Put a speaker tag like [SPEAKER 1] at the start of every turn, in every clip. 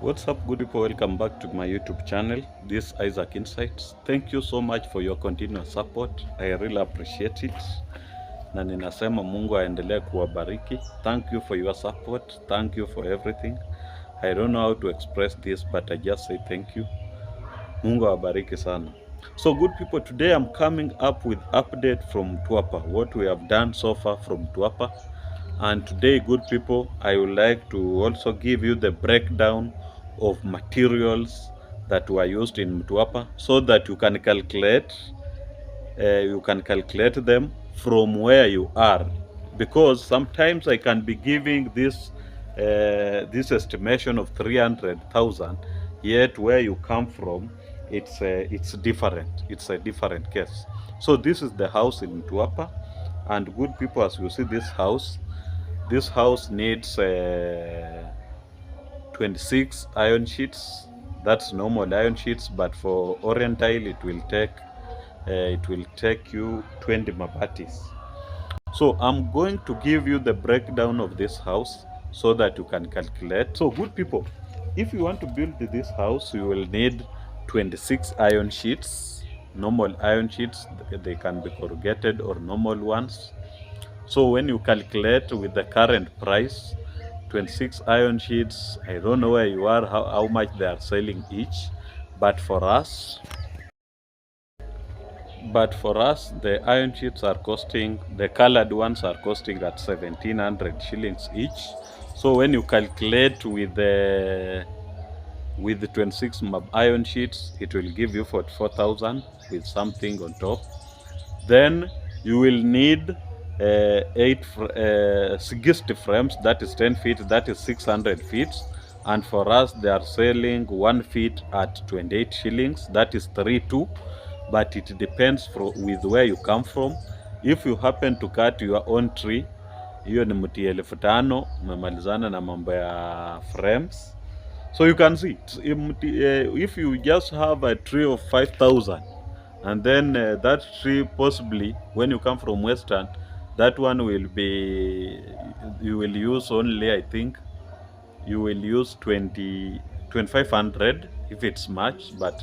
[SPEAKER 1] What's up, good people? Welcome back to my YouTube channel. This is Isaac Insights. Thank you so much for your continuous support. I really appreciate it. Na ninasema Mungu aendelee kuwabariki. Thank you for your support. Thank you for everything. I don't know how to express this, but I just say thank you. Mungu awabariki sana. So good people, today I'm coming up with update from Mtwapa, what we have done so far from Mtwapa. And today, good people, I would like to also give you the breakdown of materials that were used in Mtwapa, so that you can calculate them from where you are, because sometimes I can be giving this estimation of 300,000, yet where you come from, it's different. It's a different case. So this is the house in Mtwapa, and good people, as you see this house needs 26 iron sheets. That's normal iron sheets, but for Oriental it will take you 20 mabatis. So I'm going to give you the breakdown of this house so that you can calculate. So good people, if you want to build this house, you will need 26 iron sheets, normal iron sheets. They can be corrugated or normal ones. So when you calculate with the current price, 26 iron sheets, I don't know where you are, how much they are selling each, but for us, the iron sheets are costing, the colored ones are costing at 1,700 shillings each. So when you calculate with the 26 iron sheets, it will give you 44,000 with something on top. Then you will need 60 frames, that is 10 feet, that is 600 feet. And for us, they are selling 1 feet at 28 shillings, that is 32. But it depends with where you come from. If you happen to cut your own tree, hiyo ni mti 5,000, umemalizana na mambo ya frames. So you can see, if you just have a tree of 5,000, and then that tree, possibly when you come from Western, that one will be, you will use only, I think you will use 2,500 if it's much, but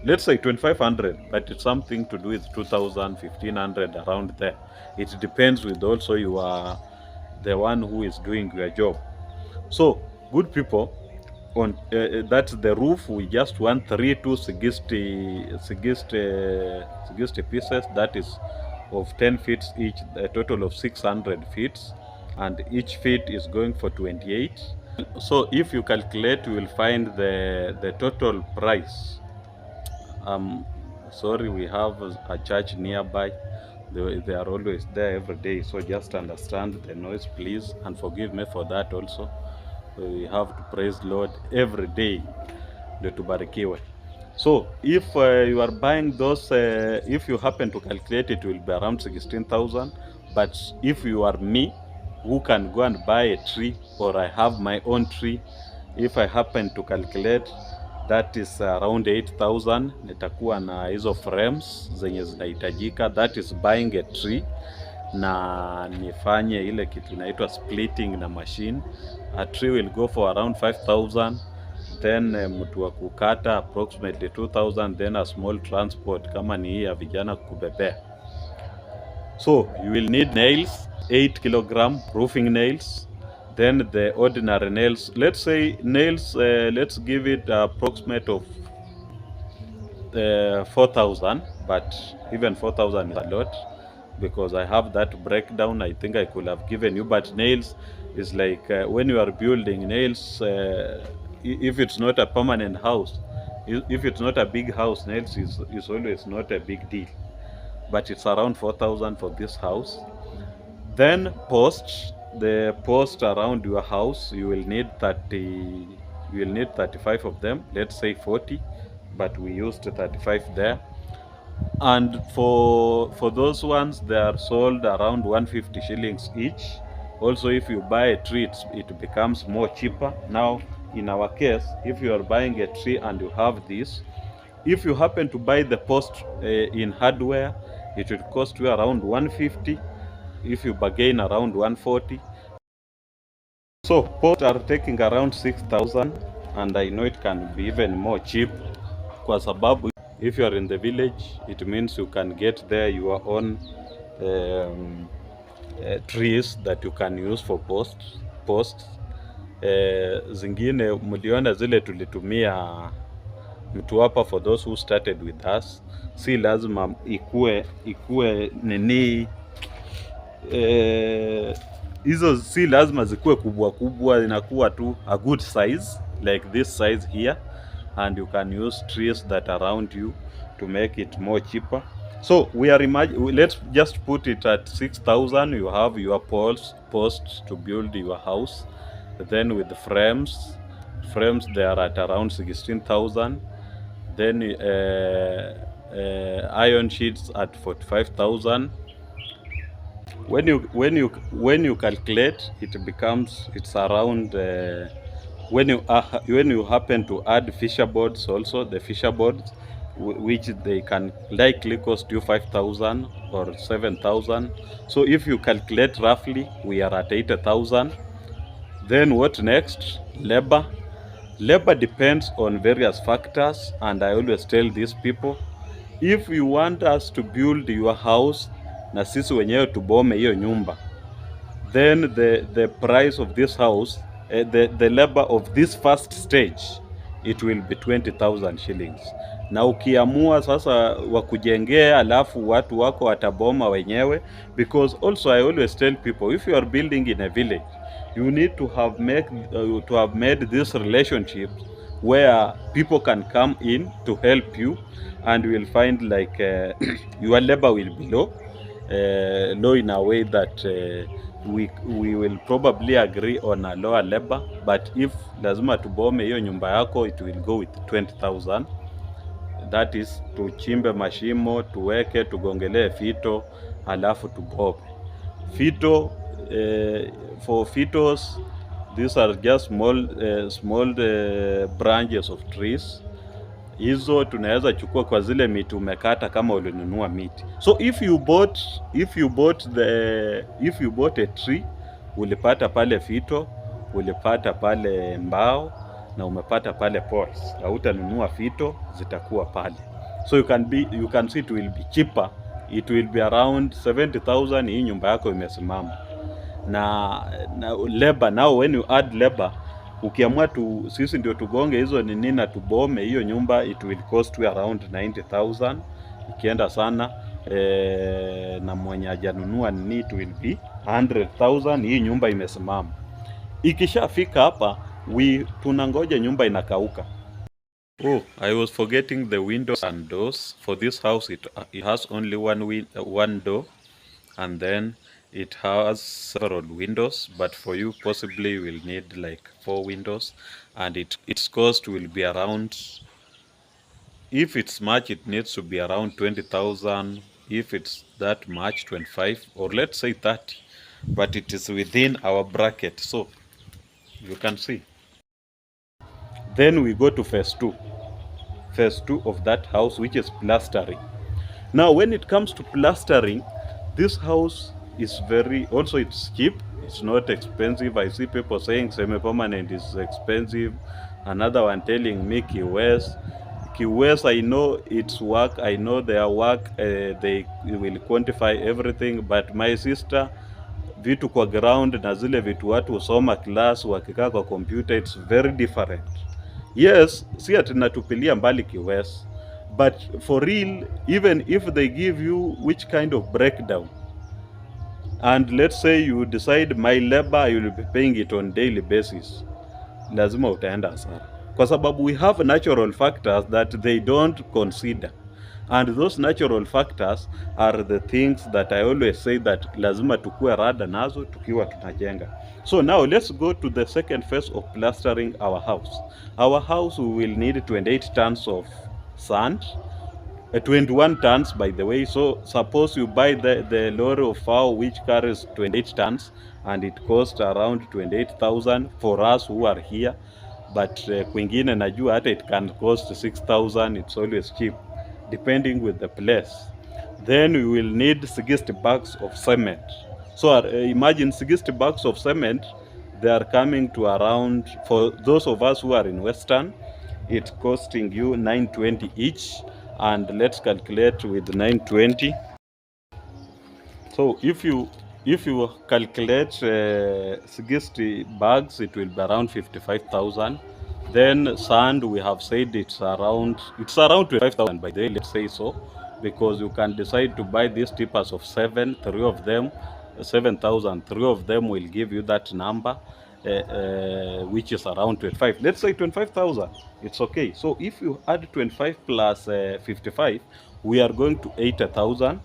[SPEAKER 1] let's say 2,500, but it's something to do with 2,000, 1,500, around there. It depends with also you are the one who is doing your job. So good people, on that's the roof. We just want 3 to 60 pieces, that is of 10 feet each, a total of 600 feet, and each feet is going for 28. So if you calculate, you will find the total price. Sorry, we have a church nearby. They are always there every day, so just understand the noise, please, and forgive me for that also. We have to praise Lord every day. So if you are buying those, if you happen to calculate, it will be around 16,000. But if you are me, who can go and buy a tree, or I have my own tree, if I happen to calculate, that is around 8,000. Nitakuwa na hizo frames zenye zinahitajika, that is buying a tree, na nifanye ile kitu inaitwa splitting na machine. A tree will go for around 5,000. Then mtu wa kukata approximately 2,000, then a small transport kama ni hii ya vijana kubebea. So you will need nails, 8 kilogram roofing nails. Then the ordinary nails, let's say nails, let's give it approximate of 4,000, but even 4,000 is a lot, because I have that breakdown. I think I could have given you, but nails is like when you are building nails, if it's not a permanent house, if it's not a big house, nails is always not a big deal, but it's around 4,000 for this house. Then posts, the post around your house, you will need 35 of them, let's say 40, but we used 35 there. And for those ones, they are sold around 150 shillings each. Also, if you buy a tree, it becomes more cheaper. Now in our case, if you are buying a tree and you have this, if you happen to buy the post in hardware, it will cost you around 150. If you bargain, around 140. So posts are taking around 6,000, and I know it can be even more cheap, kwa sababu if you are in the village it means you can get there your own trees that you can use for posts. Zingine mliona zile tulitumia Mtwapa for those who started with us, si lazima ikue nini hizo si lazima zikuwe kubwa kubwa, inakuwa tu a good size like this size here, and you can use trees that are around you to make it more cheaper. So we are let's just put it at 6,000. You have your posts to build your house, then with frames they are at around 16,000. Then iron sheets at 45,000. When you calculate, it's around when you happen to add fisher boards also, the fisher boards which they can likely cost you 5,000 or 7,000. So if you calculate roughly, we are at 80,000. Then what next? Labor depends on various factors, and I always tell these people, if you want us to build your house na sisi wenyewe tubome hiyo nyumba, then the price of this house, the labor of this first stage, it will be 20,000 shillings. Na ukiamua sasa wakujengea alafu watu wako wataboma wenyewe, because also I always tell people, if you are building in a village, you need to have made this relationship where people can come in to help you, and you will find like your labor will be low in a way that we will probably agree on a lower labor, but if lazima tubome hiyo nyumba yako, it will go with 20,000. That is tuchimbe mashimo, tuweke, tugongelee fito, halafu tubome fito. For fitos, these are just small branches of trees. Hizo tunaweza chukua kwa zile miti umekata kama ulinunua miti. So if you bought a tree, ulipata pale fito, ulipata pale mbao na umepata pale poles. Hautanunua fito, zitakuwa pale. So you can see it will be cheaper. It will be around 70,000. Hii nyumba yako imesimama. Na labor, now when you add labor, ukiamua sisi ndio tugonge hizo nini na tubome hiyo nyumba, it will cost you around 90,000 ikienda sana. Na mwenye hajanunua nini, it will be 100,000. Hii nyumba imesimama. Ikishafika hapa, tunangoja nyumba inakauka. Oh, I was forgetting the windows and doors. For this house, it has only one door, and then it has several windows, but for you possibly you will need like 4 windows, and its cost will be around, if it's much, it needs to be around 20,000. If it's that much, 25, or let's say 30, but it is within our bracket, so you can see. Then we go to phase 2 of that house, which is plastering. Now when it comes to plastering, this house is it's cheap, it's not expensive. I see people saying semi-permanent is expensive. Another one telling me Key West, I know its work, I know their work, they will quantify everything, but my sister, vitu kwa ground na zile vitu watu usoma class wakikaa kwa computer, it's very different. Yes, si atinatupilia mbali Kiwest, but for real, even if they give you which kind of breakdown, and let's say you decide my labor, you will be paying it on daily basis, lazima utaenda hasara, kwa sababu we have natural factors that they don't consider, and those natural factors are the things that I always say that lazima tukue rada nazo tukiwa tunajenga. So now let's go to the second phase of plastering our house. Our house, we will need 28 tons of sand, 21 tons by the way. So suppose you buy the lorry of flour which carries 28 tons, and it costs around 28,000 for us who are here, but kwingine najua hata it can cost 6,000. It's always cheap depending with the place. Then we will need 60 bags of cement. So imagine 60 bags of cement, they are coming to around, for those of us who are in Western, it's costing you 920 each. And let's calculate with 920. So if you calculate 60 bags, it will be around 55,000. Then sand, we have said it's around 25,000 by the way, let's say so, because you can decide to buy these tippers of 7, 3 of them, 7,000. 3 of them will give you that number, which is around 25. Let's say 25,000. It's okay. So if you add 25 plus 55, we are going to 80,000.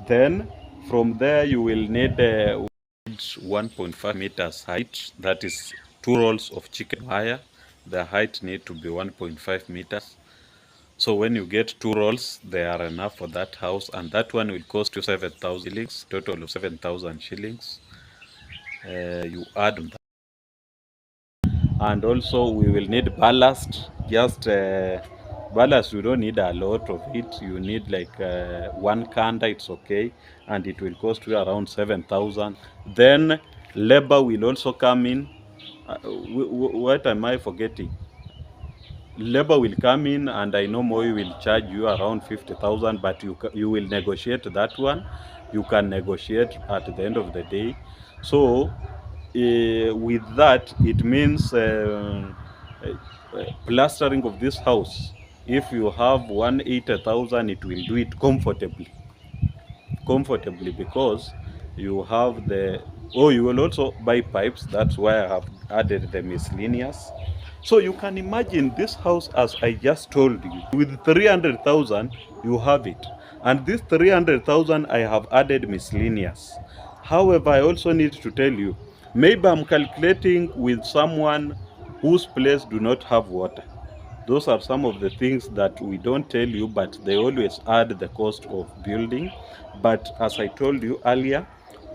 [SPEAKER 1] Then from there you will need 1.5 meters height. That is 2 rolls of chicken wire. The height need to be 1.5 meters. So when you get 2 rolls, they are enough for that house, and that one will cost you 7,000 shillings, total of 7,000 shillings. You add on that. And also we will need ballast. Just ballast, you don't need a lot of it. You need like 1 candle, it's okay, and it will cost you around 7,000. Then labor will also come in. What am I forgetting? Labor will come in, and I know Moi will charge you around 50,000, but you will negotiate that one. You can negotiate at the end of the day. So with that, it means plastering of this house. If you have 180,000, it will do it comfortably, because you have the, oh, you will also buy pipes. That's why I have added the miscellaneous. So you can imagine this house, as I just told you, with 300,000 you have it, and this 300,000 I have added miscellaneous. However, I also need to tell you, maybe I'm calculating with someone whose place do not have water. Those are some of the things that we don't tell you, but they always add the cost of building. But as I told you earlier,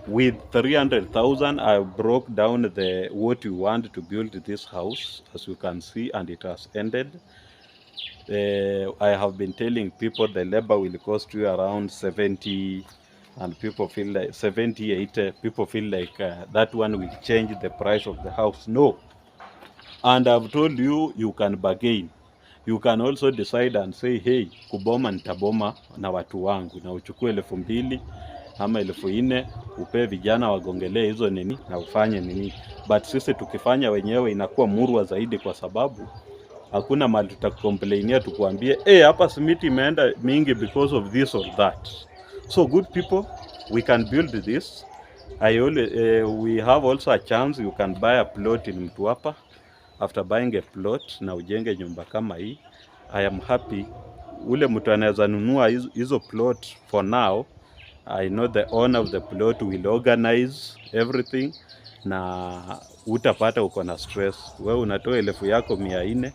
[SPEAKER 1] with 300,000, I broke down the what you want to build this house, as you can see, and it has ended. I have been telling people the labor will cost you around 70, and people feel like 70, 80. People feel like that one will change the price of the house. No. And I've told you, you can bargain. You can also decide and say, hey, kuboma nitaboma na watu wangu, na uchukue 2,000 ama 4,000, upe vijana wagongelee hizo nini na ufanye nini. But sisi tukifanya wenyewe inakuwa murwa zaidi, kwa sababu hakuna mali tutakomplainia tukuambie hapa simiti imeenda mingi because of this or that. So good people, we can build this. We have also a chance, you can buy a plot in Mtwapa. After buying a plot na ujenge nyumba kama hii, I am happy. Ule mtu anaweza nunua hizo plot for now, I know the owner of the plot will organize everything, na utapata uko na stress. Wewe unatoa 1,000 yako 400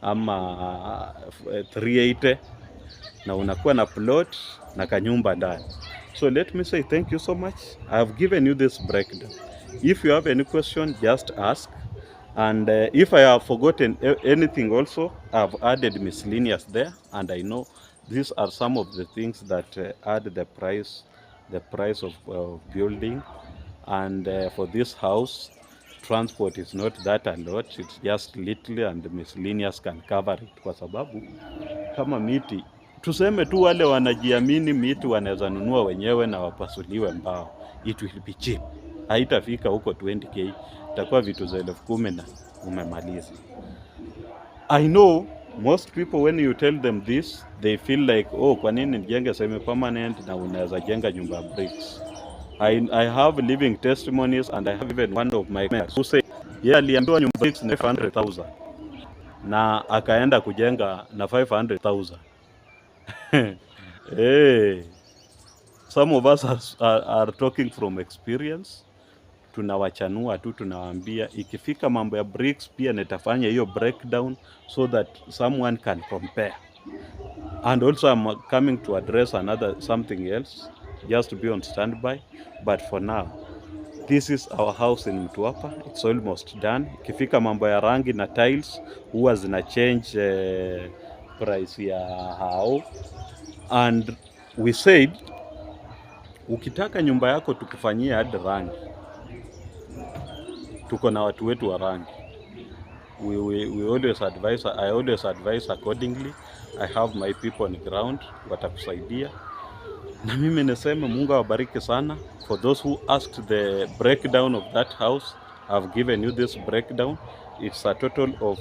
[SPEAKER 1] ama 380 na unakuwa na plot na kanyumba ndani. So let me say thank you so much. I have given you this breakdown. If you have any question, just ask. And if I have forgotten anything also, I've added miscellaneous there, and I know these are some of the things that add the price of building. And for this house, transport is not that a lot, it's just little, and the miscellaneous can cover it, kwa sababu kama miti tuseme tu wale wanajiamini miti wanaweza nunua wenyewe na wapasuliwe mbao, it will be cheap. Haitafika huko 20k, itakuwa vitu za 10,000 na umemaliza. I know most people, when you tell them this, they feel like, oh, kwa nini nijenge semi permanent na unaweza jenga nyumba bricks? I have living testimonies, and I have even one of my friends who say aliambiwa nyumba bricks ni 500,000 na akaenda kujenga na 500,000. Hey, some of us are talking from experience. Tunawachanua tu, tunawaambia ikifika mambo ya bricks pia nitafanya hiyo breakdown so that someone can compare. And also I'm coming to address something else, just to be on standby. But for now, this is our house in Mtwapa. It's almost done. Ikifika mambo ya rangi na tiles huwa zina change price ya hao. And we said, ukitaka nyumba yako tukufanyia hadi rangi, tuko na watu wetu wa rangi. We always advise, I always advise accordingly. I have my people on ground watakusaidia, na mimi niseme Mungu awabariki sana. For those who asked the breakdown of that house, I've given you this breakdown. It's a total of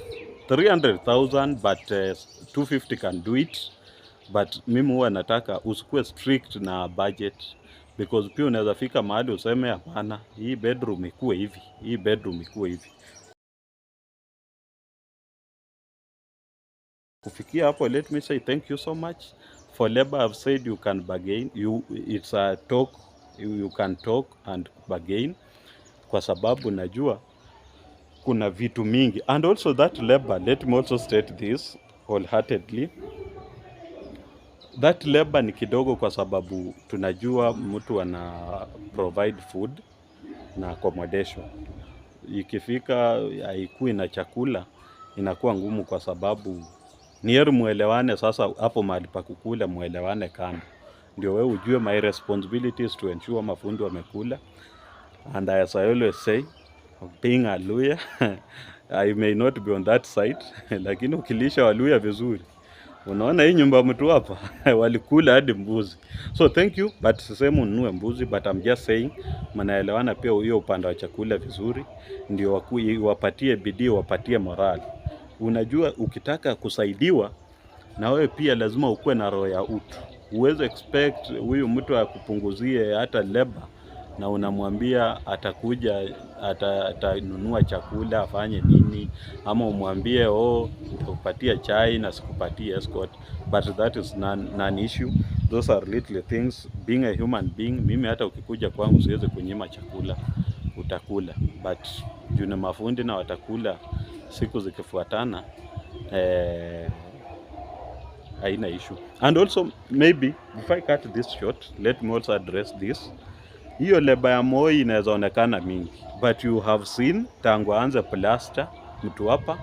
[SPEAKER 1] 300,000 but 250 can do it, but mimi huwa nataka usikuwe strict na budget, because pia unaweza fika mahali useme hapana, hii bedroom ikuwe hivi, hii bedroom ikuwe hivi. Kufikia hapo, let me say thank you so much. For labor, I've said you can bargain. It's a talk, you can talk and bargain, kwa sababu najua kuna vitu mingi. And also that labor, let me also state this wholeheartedly, that labor ni kidogo kwa sababu tunajua mtu ana provide food na accommodation. Ikifika haikui na chakula inakuwa ngumu, kwa sababu ni heri muelewane. Sasa hapo mahali pa kukula muelewane kando, ndio wewe ujue my responsibilities to ensure mafundi wamekula. And as I always say, being a lawyer I may not be on that side lakini ukilisha waluya vizuri, unaona hii nyumba Mtwapa walikula hadi mbuzi. So thank you, but sisemu ununue mbuzi, but I'm just saying mnaelewana pia hiyo upande wa chakula vizuri, ndio wapatie bidii, wapatie morali. Unajua ukitaka kusaidiwa na wewe pia lazima ukuwe na roho ya utu. Uweze expect huyu mtu akupunguzie hata labor na unamwambia atakuja atanunua chakula afanye nini, ama umwambie nitakupatia chai na sikupatie escort, but that is non issue. Those are little things. Being a human being, mimi hata ukikuja kwangu siwezi kunyima chakula, utakula, but juu mafundi na watakula siku zikifuatana, haina issue. And also maybe if I cut this short, let me also address this. Hiyo leba ya Moi inaweza onekana mingi, but you have seen tangu aanze plaster Mtwapa,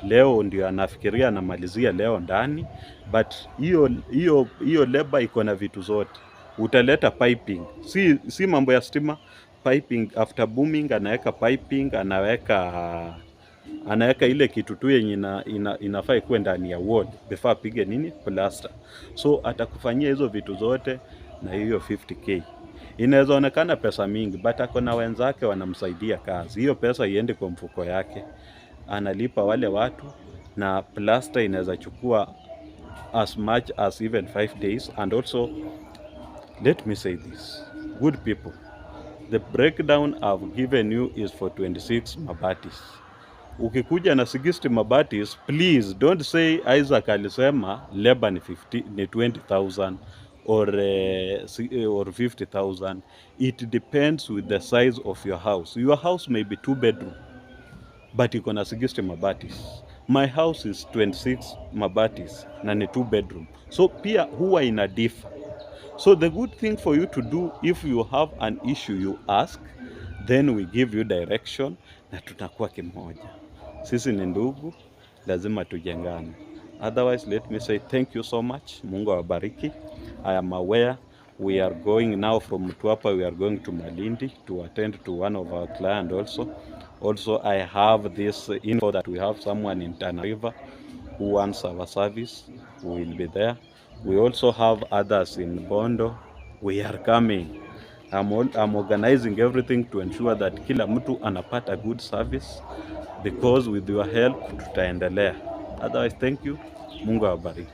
[SPEAKER 1] leo ndio anafikiria anamalizia leo ndani, but hiyo leba iko na vitu zote. Utaleta piping, si mambo ya stima, piping after booming, anaweka piping, anaweka ile kitu tu yenye inafaa ikuwe ndani ya wall before apige nini plaster. So atakufanyia hizo vitu zote na hiyo 50k. Inaweza onekana pesa mingi, but ako na wenzake wanamsaidia kazi. Hiyo pesa iende kwa mfuko yake, analipa wale watu, na plaster inaweza chukua as much as even 5 days. And also let me say this, good people, the breakdown I've given you is for 26 mabatis. Ukikuja na 60 mabatis, please don't say Isaac alisema labor ni 20,000 or 50,000. It depends with the size of your house. Your house may be 2 bedroom, but iko na 60 mabatis. My house is 26 mabatis na ni 2 bedroom, so pia huwa ina differ. So the good thing for you to do, if you have an issue, you ask, then we give you direction na tutakuwa kimoja. Sisi ni ndugu, lazima tujengane. Otherwise, let me say thank you so much. Mungu awabariki. I am aware we are going now from Mtwapa, we are going to Malindi to attend to one of our clients also. Also, I have this info that we have someone in Tana River who wants our service. We will be there. We also have others in Bondo. We are coming. I'm organizing everything to ensure that kila mtu anapata good service, because with your help tutaendelea. Otherwise, thank you. Mungu awabariki.